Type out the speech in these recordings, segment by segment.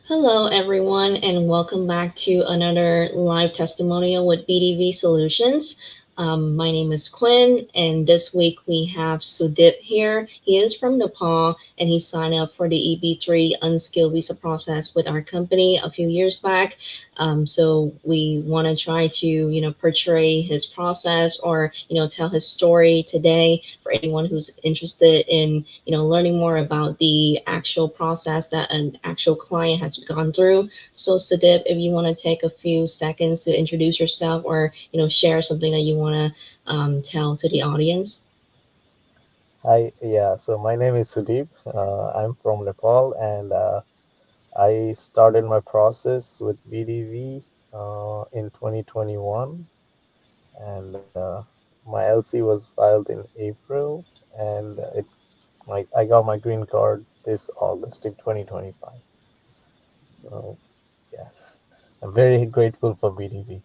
Hello, everyone, and welcome back to another live testimonial with BDV Solutions. My name is Quinn, and this week we have Sudip here. He is from Nepal, and he signed up for the EB-3 Unskilled Visa process with our company a few years back. So we want to try to, portray his process or, tell his story today for anyone who's interested in learning more about the actual process that an actual client has gone through. So Sadip, if you want to take a few seconds to introduce yourself or share something that you want to tell to the audience. Hi, yeah, so my name is Sudeep. I'm from Nepal and I started my process with BDV in 2021 and my LC was filed in April and I got my green card this August in 2025. So, yes, I'm very grateful for BDV.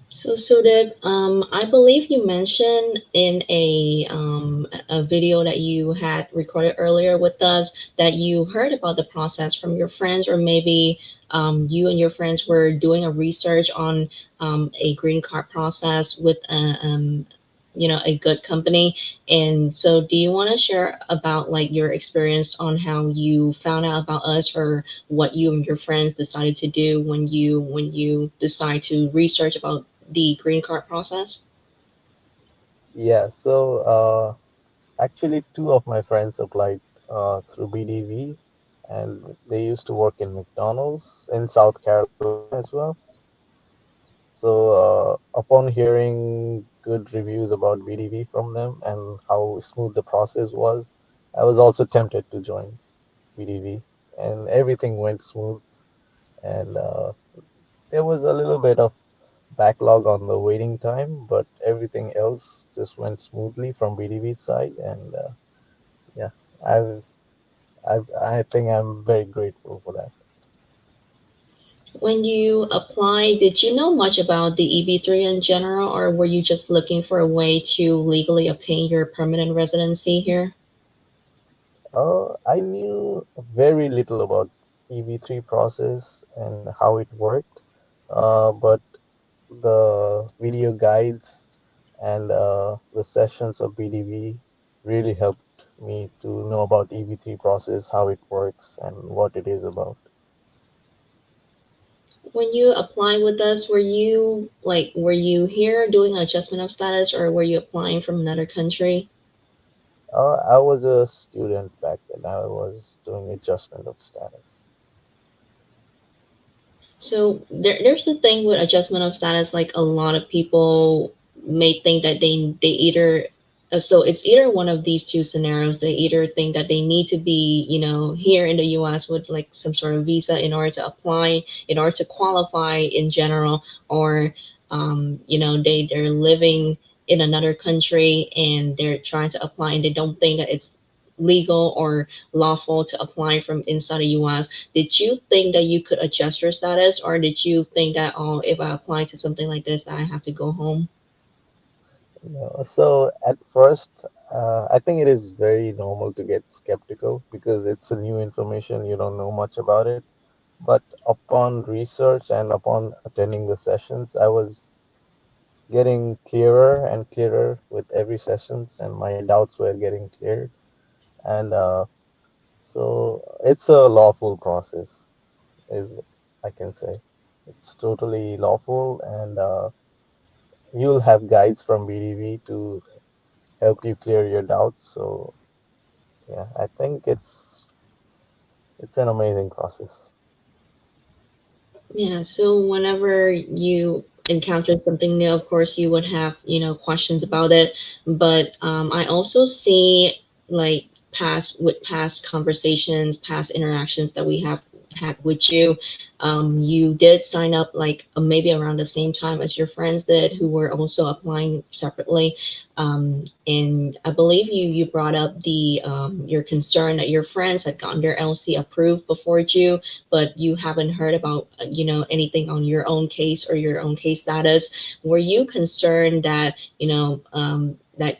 So Sudip, I believe you mentioned in a video that you had recorded earlier with us that you heard about the process from your friends, or maybe you and your friends were doing a research on a green card process with a good company. And so do you want to share about like your experience on how you found out about us, or what you and your friends decided to do when you decide to research about the green card process? Yeah, so actually two of my friends applied through BDV and they used to work in McDonald's in South Carolina as well. So, upon hearing good reviews about BDV from them and how smooth the process was, I was also tempted to join BDV, and everything went smooth. And there was a little bit of backlog on the waiting time, but everything else just went smoothly from BDV's side. And yeah, I've, I think I'm very grateful for that. When you applied, did you know much about the EB3 in general, or were you just looking for a way to legally obtain your permanent residency here? I knew very little about EB3 process and how it worked, but the video guides and the sessions of BDV really helped me to know about EB3 process, how it works, and what it is about. When you applied with us, were you here doing adjustment of status, or were you applying from another country? I was a student back then. I was doing adjustment of status. So there's the thing with adjustment of status. Like a lot of people may think that they either so it's either one of these two scenarios. They either think that they need to be here in the U.S. with like some sort of visa in order to apply, in order to qualify in general, or they're living in another country and they're trying to apply and they don't think that it's legal or lawful to apply from inside the U.S. Did you think that you could adjust your status, or did you think that, oh, if I apply to something like this, that I have to go home? So at first, I think it is very normal to get skeptical because it's a new information. You don't know much about it. But upon research and upon attending the sessions, I was getting clearer and clearer with every sessions, and my doubts were getting cleared. And so it's a lawful process, is I can say. It's totally lawful, and you'll have guides from BDV to help you clear your doubts. So yeah, I think it's an amazing process. Yeah, so whenever you encountered something new, of course, you would have, questions about it. But I also see like past conversations, past interactions that we have had with you. You did sign up like maybe around the same time as your friends did, who were also applying separately. And I believe you brought up the your concern that your friends had gotten their LC approved before you, but you haven't heard about anything on your own case or your own case status. Were you concerned that that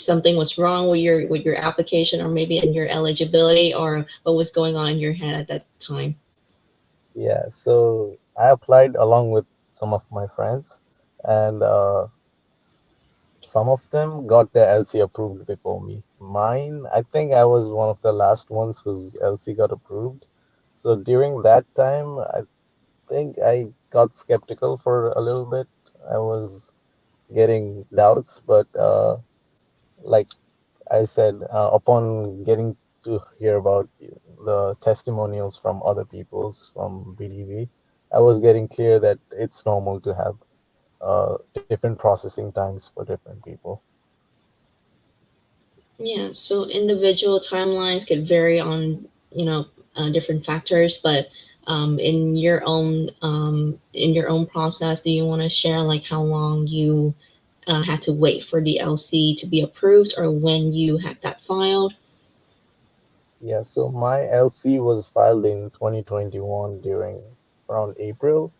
something was wrong with your application or maybe in your eligibility, or what was going on in your head at that time? Yeah, so I applied along with some of my friends, and some of them got their LC approved before me. Mine, I think I was one of the last ones whose LC got approved. So during that time, I think I got skeptical for a little bit. I was getting doubts, but like I said, upon getting to hear about the testimonials from other people's from BDV, I was getting clear that it's normal to have different processing times for different people. Yeah, so individual timelines could vary on, you know, different factors, but in your own process, do you want to share like how long you had to wait for the LC to be approved, or when you had that filed? Yeah, so my LC was filed in 2021 during around April,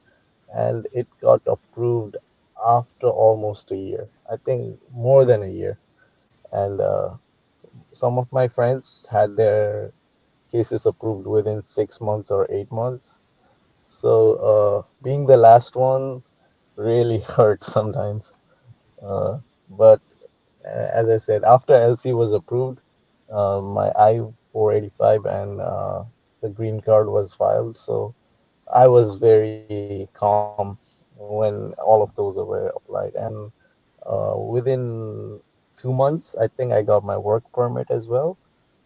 and it got approved after almost a year. I think more than a year. And some of my friends had their cases approved within 6 months or 8 months. So being the last one really hurts sometimes. But as I said, after LC was approved, my I-485 and the green card was filed. So I was very calm when all of those were applied. And within 2 months, I think I got my work permit as well.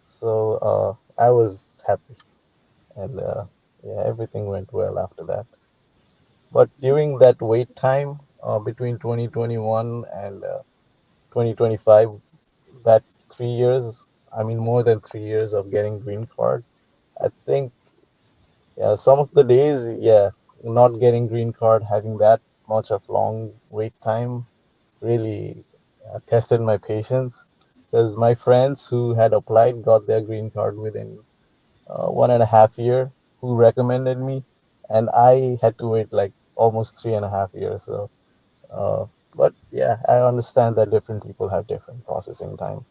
So I was happy, and yeah, everything went well after that. But during that wait time between 2021 and 2025, that 3 years, I mean, more than 3 years of getting green card, I think, yeah, some of the days, yeah, not getting green card, having that much of long wait time really tested my patience. Because my friends who had applied got their green card within 1.5 year, who recommended me, and I had to wait like almost 3.5 years. So, uh, but yeah, I understand that different people have different processing time.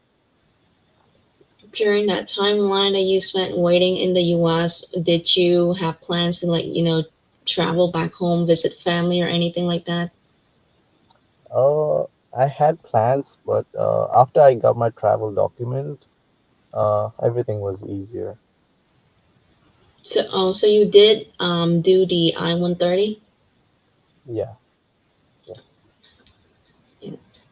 During that timeline that you spent waiting in the US, did you have plans to, like, travel back home, visit family, or anything like that? I had plans, but after I got my travel document, everything was easier. So you did do the I-130? Yeah, yes.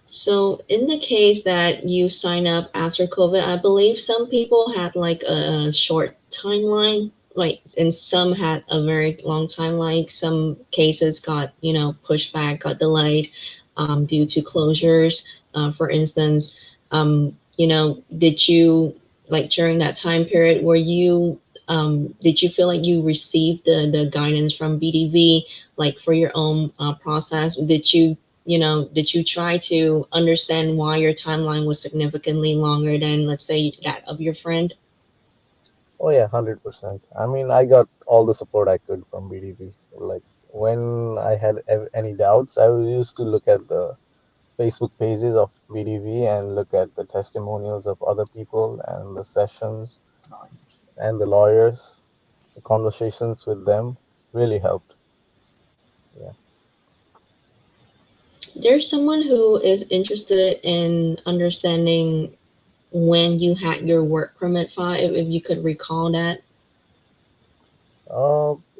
So, in the case that you sign up after COVID, I believe some people had like a short timeline, like, and some had a very long timeline. Some cases got, pushed back, got delayed due to closures. For instance, did you, like, during that time period, did you feel like you received the guidance from BDV, like, for your own process? Did you try to understand why your timeline was significantly longer than, let's say, that of your friend? Oh yeah, 100%. I mean, I got all the support I could from BDB. Like when I had any doubts, I used to look at the Facebook pages of BDV and look at the testimonials of other people and the sessions and the lawyers. The conversations with them really helped. Yeah. There's someone who is interested in understanding when you had your work permit file, if you could recall that.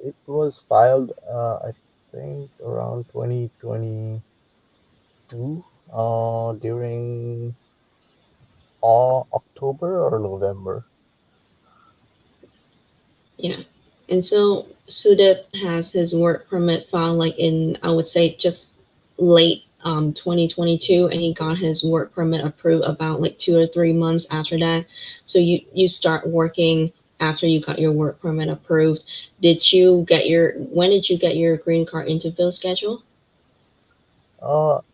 It was filed, I think, around 2022, during October or November. Yeah. And so Sudip has his work permit file like in, I would say, just late 2022, and he got his work permit approved about like 2 or 3 months after that. So you start working after you got your work permit approved. When did you get your green card interview schedule?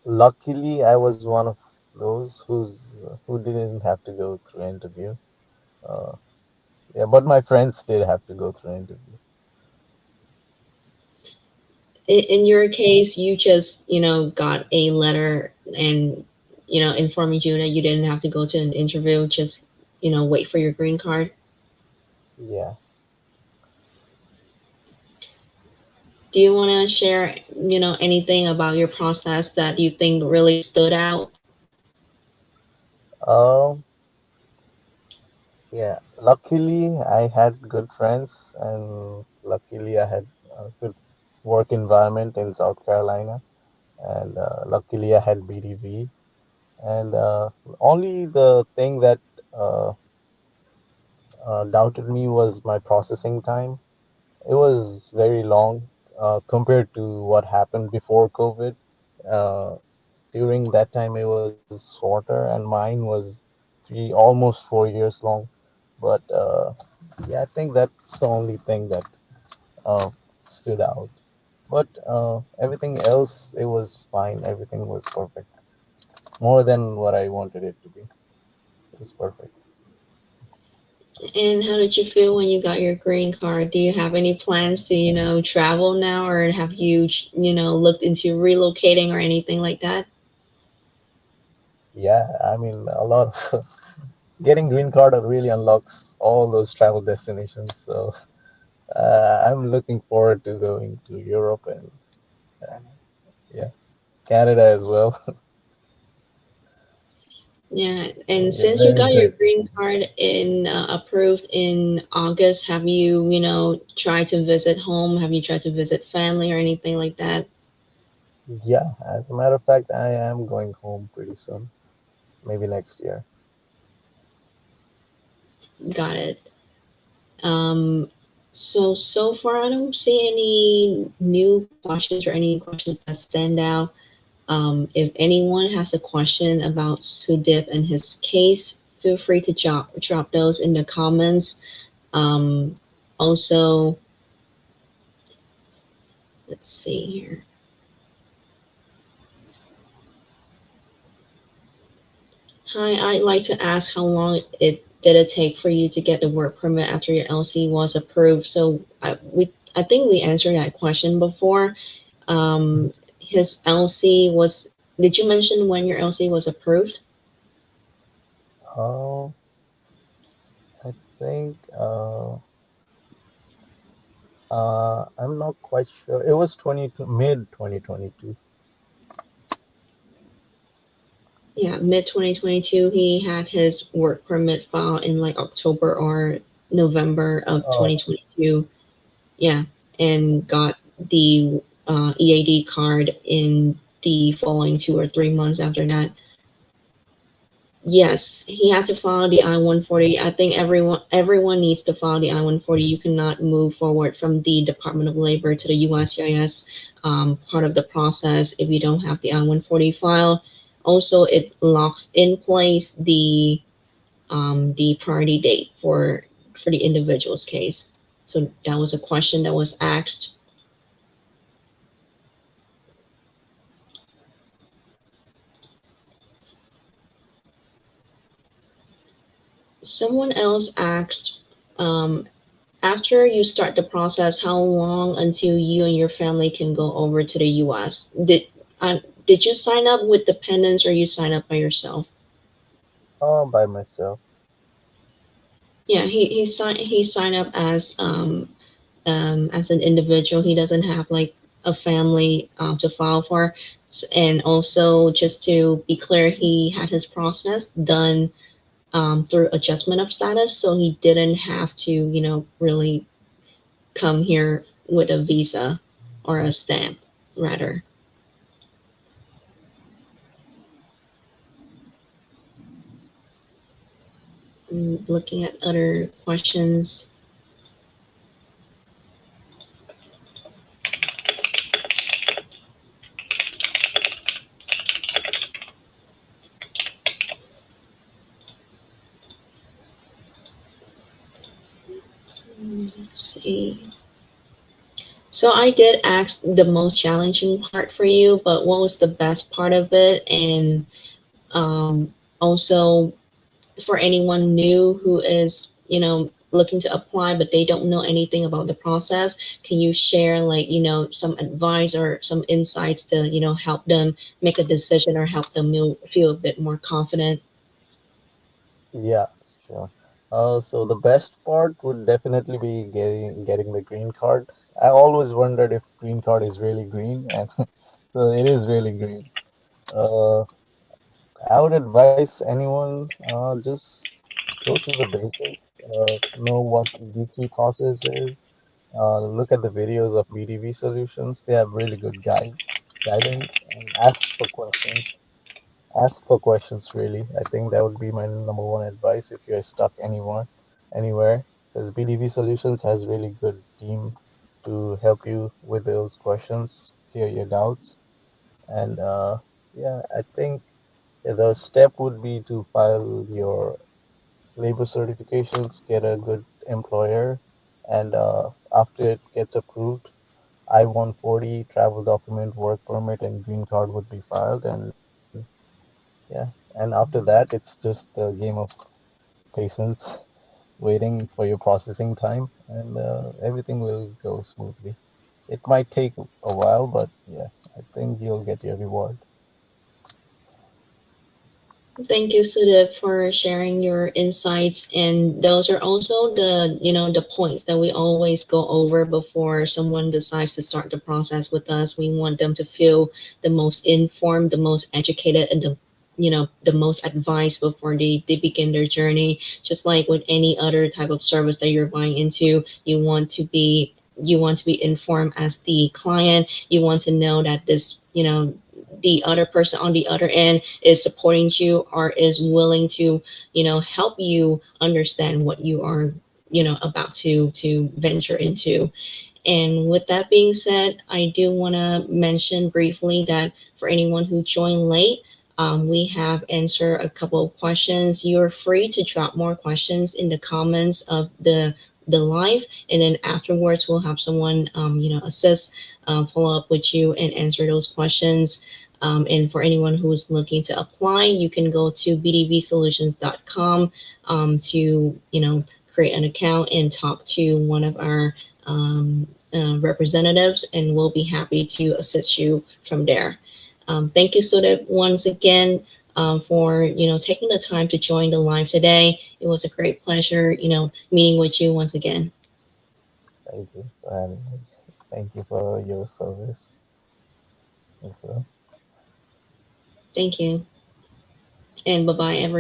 Luckily, I was one of those who didn't have to go through interview. Uh, yeah, but my friends did have to go through interview. In your case, you just got a letter, and informing you that you didn't have to go to an interview, just wait for your green card. Yeah. Do you want to share anything about your process that you think really stood out? Um, yeah. Luckily, I had good friends, and luckily, I had a good work environment in South Carolina, and luckily, I had BDV. And only the thing that uh, doubted me was my processing time. It was very long compared to what happened before COVID. Uh, During that time, it was shorter, and mine was almost 4 years long. But yeah, I think that's the only thing that uh, stood out. But everything else, it was fine. Everything was perfect, more than what I wanted it to be. It was perfect. And how did you feel when you got your green card? Do you have any plans to travel now, or have you looked into relocating or anything like that? Yeah, I mean, a lot of getting green card really unlocks all those travel destinations. So I'm looking forward to going to Europe and uh, yeah, Canada as well. Yeah, and Yeah, since you very got your interesting. green card in approved in August, have you tried to visit home? Have you tried to visit family or anything like that? Yeah, as a matter of fact, I am going home pretty soon, maybe next year. Got it. Um, so far, I don't see any new questions or any questions that stand out. If anyone has a question about Sudip and his case, feel free to drop those in the comments. Um, Also, let's see here. Hi, I'd like to ask how long it did it take for you to get the work permit after your LC was approved? So I think we answered that question before. His LC was. Did you mention when your LC was approved? Oh, I think I'm not quite sure. It was 22, mid 2022. Yeah, mid 2022. He had his work permit filed in like October or November of Oh, 2022. Yeah, and got the EAD card in the following 2 or 3 months after that. Yes, he had to file the I-140. I think everyone needs to file the I-140. You cannot move forward from the Department of Labor to the USCIS part of the process if you don't have the I-140 file. Also, it locks in place the priority date for the individual's case. So that was a question that was asked. Someone else asked, after you start the process, how long until you and your family can go over to the U.S.? Did you sign up with dependents or you sign up by yourself? by myself. Yeah, he signed up as an individual. He doesn't have like a family to file for. And also, just to be clear, he had his process done through adjustment of status, so he didn't have to really come here with a visa or a stamp, rather. Looking at other questions. Let's see. So I did ask the most challenging part for you, but what was the best part of it? And also, for anyone new who is, looking to apply but they don't know anything about the process, can you share like some advice or some insights to help them make a decision or help them feel a bit more confident? Yeah, sure. So the best part would definitely be getting the green card. I always wondered if green card is really green, and so it is really green. Uh, I would advise anyone just go through the basics, know what EB-3 process is, look at the videos of BDV solutions. They have really good guidance, and ask for questions really. I think that would be my number one advice if you're stuck anywhere, because BDV Solutions has really good team to help you with those questions, clear your doubts, and yeah, I think the step would be to file your labor certifications, get a good employer, and after it gets approved, I-140, travel document, work permit, and green card would be filed, and yeah, and after that, it's just a game of patience, waiting for your processing time, and everything will go smoothly. It might take a while, but yeah, I think you'll get your reward. Thank you, Sudip, for sharing your insights. And those are also the points that we always go over before someone decides to start the process with us. We want them to feel the most informed, the most educated, and the most advised before they begin their journey. Just like with any other type of service that you're buying into, you want to be informed as the client. You want to know that the other person on the other end is supporting you or is willing to help you understand what you are about to venture into. And with that being said, I do want to mention briefly that for anyone who joined late, we have answered a couple of questions. You're free to drop more questions in the comments of the live, and then afterwards we'll have someone assist, follow up with you and answer those questions. And for anyone who's looking to apply, you can go to bdvsolutions.com to create an account and talk to one of our representatives, and we'll be happy to assist you from there. Thank you, Sudip, once again for taking the time to join the live today. It was a great pleasure, meeting with you once again. Thank you for having me. Thank you for your service as well. Thank you, and bye bye, everyone.